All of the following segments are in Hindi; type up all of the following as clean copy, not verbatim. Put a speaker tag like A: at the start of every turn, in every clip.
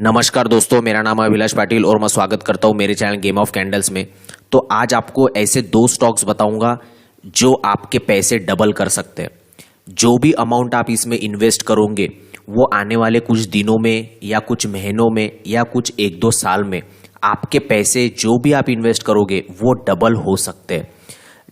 A: नमस्कार दोस्तों, मेरा नाम है अभिलाष पाटिल और मैं स्वागत करता हूं मेरे चैनल गेम ऑफ कैंडल्स में। तो आज आपको ऐसे दो स्टॉक्स बताऊंगा जो आपके पैसे डबल कर सकते हैं। जो भी अमाउंट आप इसमें इन्वेस्ट करोगे वो आने वाले कुछ दिनों में या कुछ महीनों में या कुछ एक दो साल में आपके पैसे जो भी आप इन्वेस्ट करोगे वो डबल हो सकते हैं।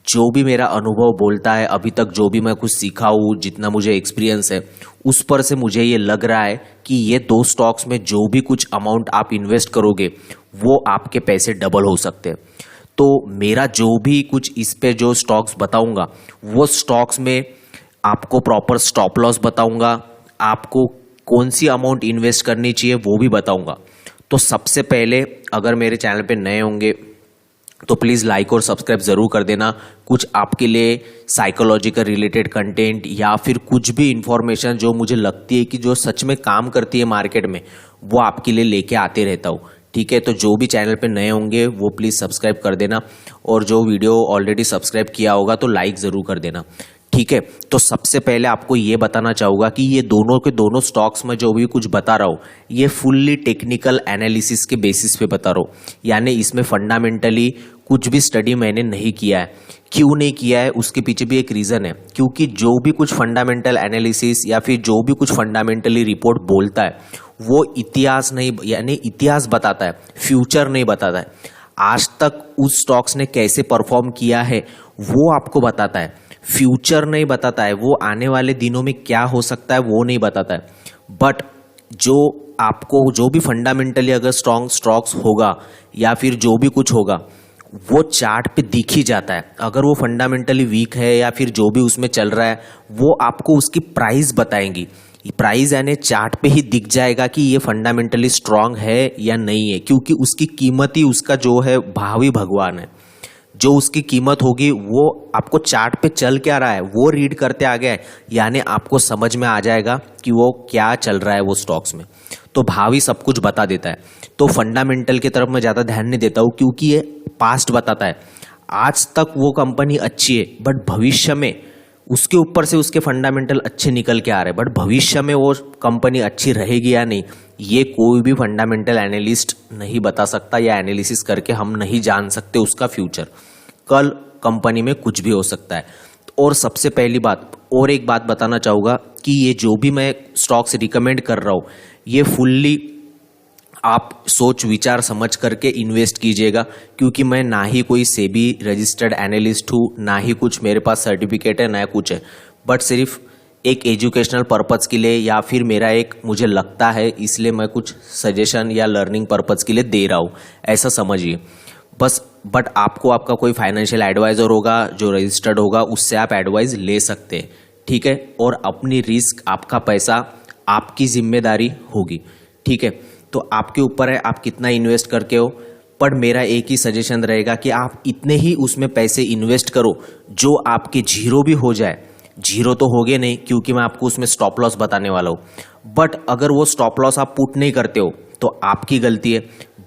A: जो भी मेरा अनुभव बोलता है, अभी तक जो भी मैं कुछ सीखा हूँ, जितना मुझे एक्सपीरियंस है, उस पर से मुझे ये लग रहा है कि ये दो स्टॉक्स में जो भी कुछ अमाउंट आप इन्वेस्ट करोगे वो आपके पैसे डबल हो सकते हैं। तो मेरा जो भी कुछ इस पे जो स्टॉक्स बताऊंगा वो स्टॉक्स में आपको प्रॉपर स्टॉप लॉस बताऊंगा, आपको कौन सी अमाउंट इन्वेस्ट करनी चाहिए वो भी बताऊंगा। तो सबसे पहले अगर मेरे चैनल पे नए होंगे तो प्लीज़ लाइक और सब्सक्राइब ज़रूर कर देना। कुछ आपके लिए साइकोलॉजिकल रिलेटेड कंटेंट या फिर कुछ भी इंफॉर्मेशन जो मुझे लगती है कि जो सच में काम करती है मार्केट में, वो आपके लिए लेके आते रहता हूँ। ठीक है, तो जो भी चैनल पे नए होंगे वो प्लीज़ सब्सक्राइब कर देना और जो वीडियो ऑलरेडी सब्सक्राइब किया होगा तो लाइक ज़रूर कर देना। ठीक है, तो सबसे पहले आपको ये बताना चाहूँगा कि ये दोनों के दोनों स्टॉक्स में जो भी कुछ बता रहा हूँ ये फुल्ली टेक्निकल एनालिसिस के बेसिस पे बता रहा हूँ, यानी इसमें फंडामेंटली कुछ भी स्टडी मैंने नहीं किया है। क्यों नहीं किया है उसके पीछे भी एक रीज़न है, क्योंकि जो भी कुछ फंडामेंटल एनालिसिस या फिर जो भी कुछ फंडामेंटली रिपोर्ट बोलता है वो इतिहास नहीं, यानी इतिहास बताता है, फ्यूचर नहीं बताता है। आज तक उस स्टॉक्स ने कैसे परफॉर्म किया है वो आपको बताता है, फ्यूचर नहीं बताता है। वो आने वाले दिनों में क्या हो सकता है वो नहीं बताता है। बट जो आपको जो भी फंडामेंटली अगर स्ट्रॉन्ग स्टॉक्स होगा या फिर जो भी कुछ होगा वो चार्ट पे दिख ही जाता है। अगर वो फंडामेंटली वीक है या फिर जो भी उसमें चल रहा है वो आपको उसकी प्राइस बताएंगी। प्राइस यानी चार्ट पे ही दिख जाएगा कि ये फंडामेंटली स्ट्रांग है या नहीं है, क्योंकि उसकी कीमत ही उसका जो है भावी भगवान है। जो उसकी कीमत होगी वो आपको चार्ट पे चल क्या रहा है वो रीड करते आ गया, यानी आपको समझ में आ जाएगा कि वो क्या चल रहा है वो स्टॉक्स में। तो भावी सब कुछ बता देता है। तो फंडामेंटल की तरफ मैं ज़्यादा ध्यान नहीं देता हूँ क्योंकि ये पास्ट बताता है। आज तक वो कंपनी अच्छी है बट भविष्य में उसके ऊपर से उसके फंडामेंटल अच्छे निकल के आ रहे हैं, बट भविष्य में वो कंपनी अच्छी रहेगी या नहीं ये कोई भी फंडामेंटल एनालिस्ट नहीं बता सकता, या एनालिसिस करके हम नहीं जान सकते उसका फ्यूचर। कल कंपनी में कुछ भी हो सकता है। और सबसे पहली बात और एक बात बताना चाहूँगा कि ये जो भी मैं स्टॉक्स रिकमेंड कर रहा हूँ ये फुल्ली आप सोच विचार समझ करके इन्वेस्ट कीजिएगा, क्योंकि मैं ना ही कोई सेबी रजिस्टर्ड एनालिस्ट हूँ, ना ही कुछ मेरे पास सर्टिफिकेट है, ना कुछ है। बट सिर्फ एक एजुकेशनल पर्पज़ के लिए या फिर मेरा एक मुझे लगता है इसलिए मैं कुछ सजेशन या लर्निंग पर्पज़ के लिए दे रहा हूँ, ऐसा समझिए बस। बट आपको आपका कोई फाइनेंशियल एडवाइज़र होगा जो रजिस्टर्ड होगा, उससे आप एडवाइस ले सकते हैं। ठीक है, और अपनी रिस्क, आपका पैसा आपकी जिम्मेदारी होगी। ठीक है, तो आपके ऊपर है आप कितना इन्वेस्ट करके हो। पर मेरा एक ही सजेशन रहेगा कि आप इतने ही उसमें पैसे इन्वेस्ट करो जो आपके जीरो भी हो जाए। जीरो तो हो गए नहीं क्योंकि मैं आपको उसमें स्टॉप लॉस बताने वाला हूँ, बट अगर वो स्टॉप लॉस आप पुट नहीं करते हो तो आपकी गलती है।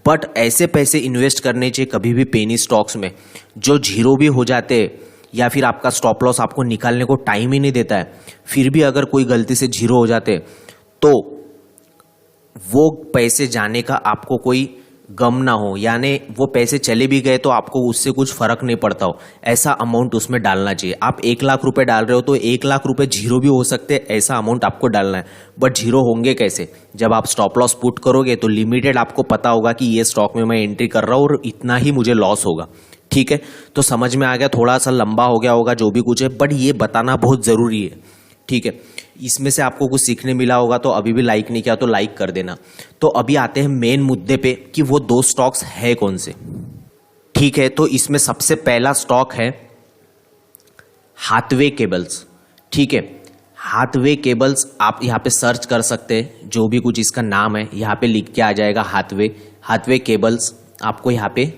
A: बट ऐसे पैसे इन्वेस्ट करने चाहिए कभी भी पेनी स्टॉक्स में जो जीरो भी हो जाते हैं या फिर आपका स्टॉप लॉस आपको निकालने को टाइम ही नहीं देता है, फिर भी अगर कोई गलती से जीरो हो जाते तो वो पैसे जाने का आपको कोई गम ना हो, यानी वो पैसे चले भी गए तो आपको उससे कुछ फर्क नहीं पड़ता हो, ऐसा अमाउंट उसमें डालना चाहिए। आप 1 लाख रुपए डाल रहे हो तो 1 लाख रुपए जीरो भी हो सकते हैं, ऐसा अमाउंट आपको डालना है। बट जीरो होंगे कैसे? जब आप स्टॉप लॉस पुट करोगे तो लिमिटेड आपको पता होगा कि ये स्टॉक में मैं एंट्री कर रहा हूँ और इतना ही मुझे लॉस होगा। ठीक है, तो समझ में आ गया, थोड़ा सा लंबा हो गया होगा जो भी कुछ है, बट ये बताना बहुत ज़रूरी है। ठीक है, इसमें से आपको कुछ सीखने मिला होगा तो अभी भी लाइक नहीं किया तो लाइक कर देना। तो अभी आते हैं मेन मुद्दे पे कि वो दो स्टॉक्स है कौन से। ठीक है, तो इसमें सबसे पहला स्टॉक है हाथवे केबल्स। ठीक है, हाथवे केबल्स आप यहाँ पे सर्च कर सकते हैं, जो भी कुछ इसका नाम है यहाँ पे लिख के आ जाएगा हाथवे केबल्स, आपको यहाँ पे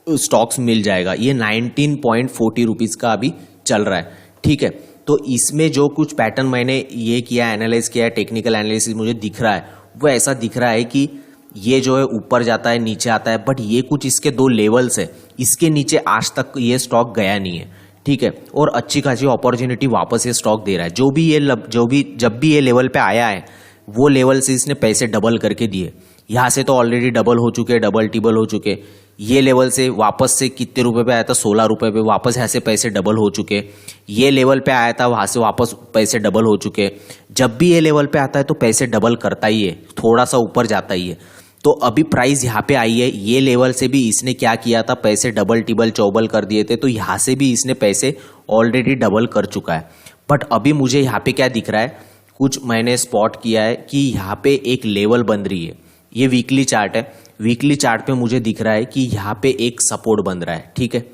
A: स्टॉक्स मिल जाएगा। ये 19.40 रुपीज़ का अभी चल रहा है। ठीक है, तो इसमें जो कुछ पैटर्न मैंने ये किया, एनालाइज किया है, टेक्निकल एनालिसिस मुझे दिख रहा है वो ऐसा दिख रहा है कि ये जो है ऊपर जाता है नीचे आता है, बट ये कुछ इसके दो लेवल्स है, इसके नीचे आज तक ये स्टॉक गया नहीं है। ठीक है, और अच्छी खासी अपॉर्चुनिटी वापस ये स्टॉक दे रहा है। जब भी ये लेवल पे आया है वो लेवल से इसने पैसे डबल करके दिए, यहाँ से तो ऑलरेडी डबल हो चुके, डबल टिबल हो चुके। ये लेवल से वापस से कितने रुपए पे आया था, 16 रुपए पे, वापस यहाँ से पैसे डबल हो चुके। ये लेवल पे आया था, वहाँ से वापस पैसे डबल हो चुके। जब भी ये लेवल पे आता है तो पैसे डबल करता ही है, थोड़ा सा ऊपर जाता ही है। तो अभी प्राइस यहाँ पे आई है, ये लेवल से भी इसने क्या किया था, पैसे डबल टिबल चौबल कर दिए थे। तो यहाँ से भी इसने पैसे ऑलरेडी डबल कर चुका है। बट अभी मुझे यहाँ पे क्या दिख रहा है, कुछ मैंने स्पॉट किया है कि यहाँ पे एक लेवल बन रही है। ये वीकली चार्ट है, वीकली चार्ट पे मुझे दिख रहा है कि यहाँ पे एक सपोर्ट बन रहा है। ठीक है,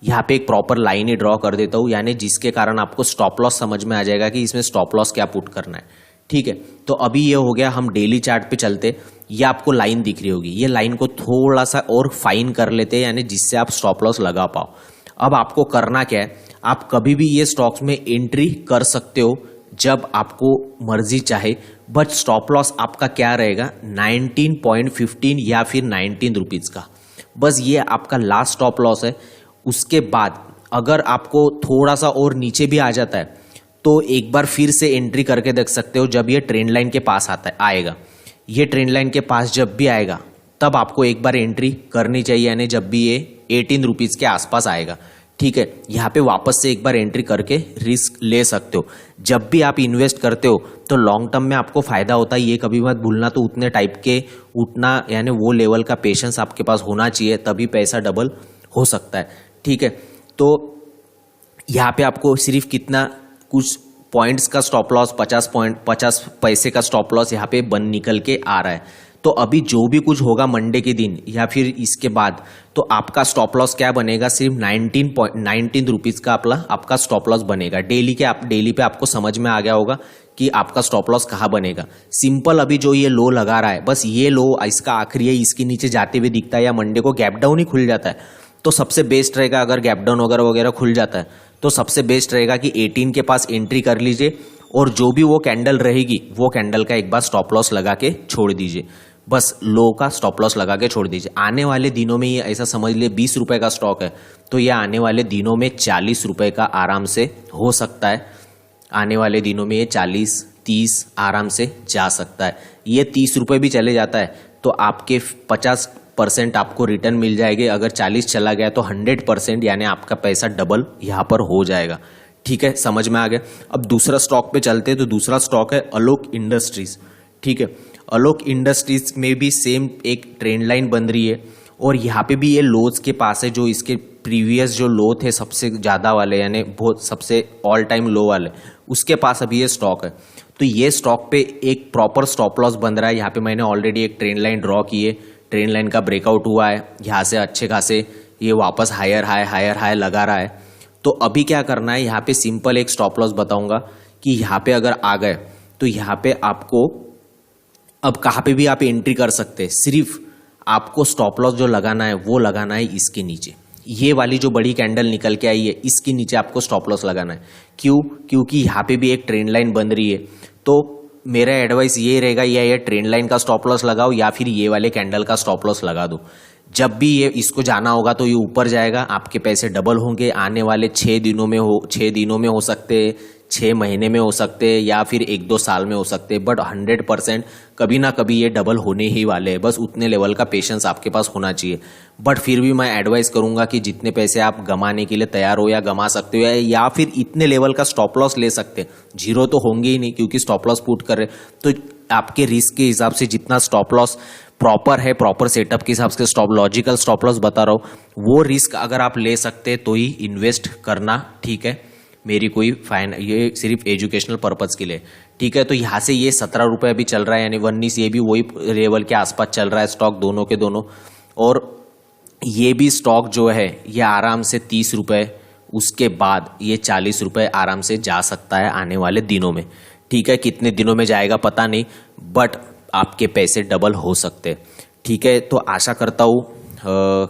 A: यहाँ पे एक प्रॉपर लाइन ही ड्रॉ कर देता हूँ, यानी जिसके कारण आपको स्टॉप लॉस समझ में आ जाएगा कि इसमें स्टॉप लॉस क्या पुट करना है। ठीक है, तो अभी ये हो गया। हम डेली चार्ट पे चलते, ये आपको लाइन दिख रही होगी, ये लाइन को थोड़ा सा और फाइन कर लेते हैं, यानी जिससे आप स्टॉप लॉस लगा पाओ। अब आपको करना क्या है, आप कभी भी ये स्टॉक्स में एंट्री कर सकते हो जब आपको मर्जी चाहे, बट स्टॉप लॉस आपका क्या रहेगा, 19.15 या फिर 19 रुपीज़ का। बस ये आपका लास्ट स्टॉप लॉस है। उसके बाद अगर आपको थोड़ा सा और नीचे भी आ जाता है तो एक बार फिर से एंट्री करके देख सकते हो जब ये ट्रेंड लाइन के पास आएगा। ये ट्रेंड लाइन के पास जब भी आएगा तब आपको एक बार एंट्री करनी चाहिए, यानी जब भी ये 18 रुपीज़ के आसपास आएगा। ठीक है, यहाँ पे वापस से एक बार एंट्री करके रिस्क ले सकते हो। जब भी आप इन्वेस्ट करते हो तो लॉन्ग टर्म में आपको फायदा होता है, ये कभी मत भूलना। तो उतने टाइप के उठना, यानी वो लेवल का पेशेंस आपके पास होना चाहिए, तभी पैसा डबल हो सकता है। ठीक है, तो यहाँ पे आपको सिर्फ कितना, कुछ पॉइंट्स का स्टॉप लॉस, 50 पैसे का स्टॉप लॉस यहाँ पे बन निकल के आ रहा है। तो अभी जो भी कुछ होगा मंडे के दिन या फिर इसके बाद, तो आपका स्टॉप लॉस क्या बनेगा, सिर्फ 19 रुपीज़ का आपका स्टॉप लॉस बनेगा। डेली पे आपको समझ में आ गया होगा कि आपका स्टॉप लॉस कहाँ बनेगा। सिंपल, अभी जो ये लो लगा रहा है, बस ये लो इसका आखिरी है, इसके नीचे जाते हुए दिखता है या मंडे को गैप डाउन ही खुल जाता है, तो सबसे बेस्ट रहेगा, अगर गैप डाउन वगैरह खुल जाता है तो सबसे बेस्ट रहेगा कि 18 के पास एंट्री कर लीजिए, और जो भी वो कैंडल रहेगी वो कैंडल का एक बार स्टॉप लॉस लगा के छोड़ दीजिए। बस लो का स्टॉप लॉस लगा के छोड़ दीजिए। आने वाले दिनों में ये ऐसा समझ लिए 20 रुपए का स्टॉक है, तो ये आने वाले दिनों में 40 रुपए का आराम से हो सकता है। आने वाले दिनों में ये 40-30 आराम से जा सकता है। ये 30 रुपए भी चले जाता है तो आपके 50% आपको रिटर्न मिल जाएगी। अगर 40 चला गया तो 100%, यानी आपका पैसा डबल यहाँ पर हो जाएगा। ठीक है, समझ में आ गया। अब दूसरा स्टॉक पे चलते हैं, तो दूसरा स्टॉक है अलोक इंडस्ट्रीज। ठीक है, अलोक इंडस्ट्रीज में भी सेम एक ट्रेंड लाइन बन रही है, और यहाँ पे भी ये लोज के पास है, जो इसके प्रीवियस जो लो थे सबसे ज़्यादा वाले, यानी बहुत सबसे ऑल टाइम लो वाले, उसके पास अभी ये स्टॉक है। तो ये स्टॉक पे एक प्रॉपर स्टॉप लॉस बन रहा है। यहाँ पे मैंने ऑलरेडी एक ट्रेंड लाइन ड्रॉ की है, ट्रेंड लाइन का ब्रेकआउट हुआ है, यहाँ से अच्छे खासे ये वापस हायर हाई लगा रहा है। तो अभी क्या करना है, यहाँ पे सिंपल एक स्टॉप लॉस बताऊंगा कि यहाँ पे अगर आ गए तो यहाँ पे आपको अब कहाँ पे भी आप एंट्री कर सकते हैं। सिर्फ आपको स्टॉप लॉस जो लगाना है वो लगाना है इसके नीचे, ये वाली जो बड़ी कैंडल निकल के आई है इसके नीचे आपको स्टॉप लॉस लगाना है। क्यों? क्योंकि यहाँ पे भी एक ट्रेंड लाइन बन रही है। तो मेरा एडवाइस ये रहेगा, या ये ट्रेंड लाइन का स्टॉप लॉस लगाओ या फिर ये वाले कैंडल का स्टॉप लॉस लगा दो। जब भी ये इसको जाना होगा तो ये ऊपर जाएगा, आपके पैसे डबल होंगे। आने वाले 6 दिनों में हो सकते हैं, 6 महीने में हो सकते हैं, या फिर 1-2 साल में हो सकते हैं, बट 100% कभी ना कभी ये डबल होने ही वाले हैं। बस उतने लेवल का पेशेंस आपके पास होना चाहिए। बट फिर भी मैं एडवाइस करूंगा कि जितने पैसे आप गंवाने के लिए तैयार हो या गंवा सकते हो, या फिर इतने लेवल का स्टॉप लॉस ले सकते हैं। जीरो तो होंगे ही नहीं, क्योंकि स्टॉप लॉस पुट कर रहे, तो आपके रिस्क के हिसाब से जितना स्टॉप लॉस प्रॉपर है, प्रॉपर सेटअप के हिसाब से लॉजिकल स्टॉप लॉस बता रहा हूँ, वो रिस्क अगर आप ले सकते हैं तो ही इन्वेस्ट करना। ठीक है, मेरी कोई ये सिर्फ एजुकेशनल पर्पज के लिए। ठीक है, तो यहाँ से ये 17 रुपये अभी चल रहा है, यानी 19 ये भी वही लेवल के आसपास चल रहा है स्टॉक, दोनों के दोनों। और ये भी स्टॉक जो है ये आराम से 30 रुपये, उसके बाद ये 40 रुपये आराम से जा सकता है आने वाले दिनों में। ठीक है, कितने दिनों में जाएगा पता नहीं, बट आपके पैसे डबल हो सकते हैं। ठीक है, तो आशा करता हूँ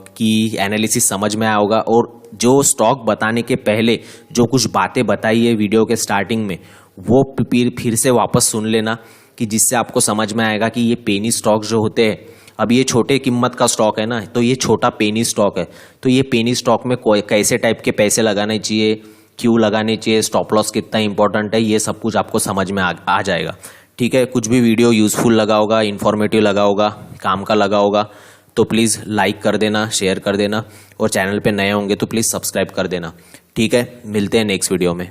A: कि एनालिसिस समझ में आया होगा, और जो स्टॉक बताने के पहले जो कुछ बातें बताई है वीडियो के स्टार्टिंग में, वो फिर से वापस सुन लेना, कि जिससे आपको समझ में आएगा कि ये पेनी स्टॉक जो होते हैं, अब ये छोटे कीमत का स्टॉक है ना, तो ये छोटा पेनी स्टॉक है। तो ये पेनी स्टॉक में कैसे टाइप के पैसे लगाने चाहिए, क्यों लगाने चाहिए, स्टॉप लॉस कितना इंपॉर्टेंट है, ये सब कुछ आपको समझ में आ जाएगा। ठीक है, कुछ भी वीडियो यूजफुल लगा होगा, इन्फॉर्मेटिव लगा होगा, काम का लगा होगा तो प्लीज़ लाइक कर देना, शेयर कर देना और चैनल पे नए होंगे तो प्लीज़ सब्सक्राइब कर देना। ठीक है, मिलते हैं नेक्स्ट वीडियो में।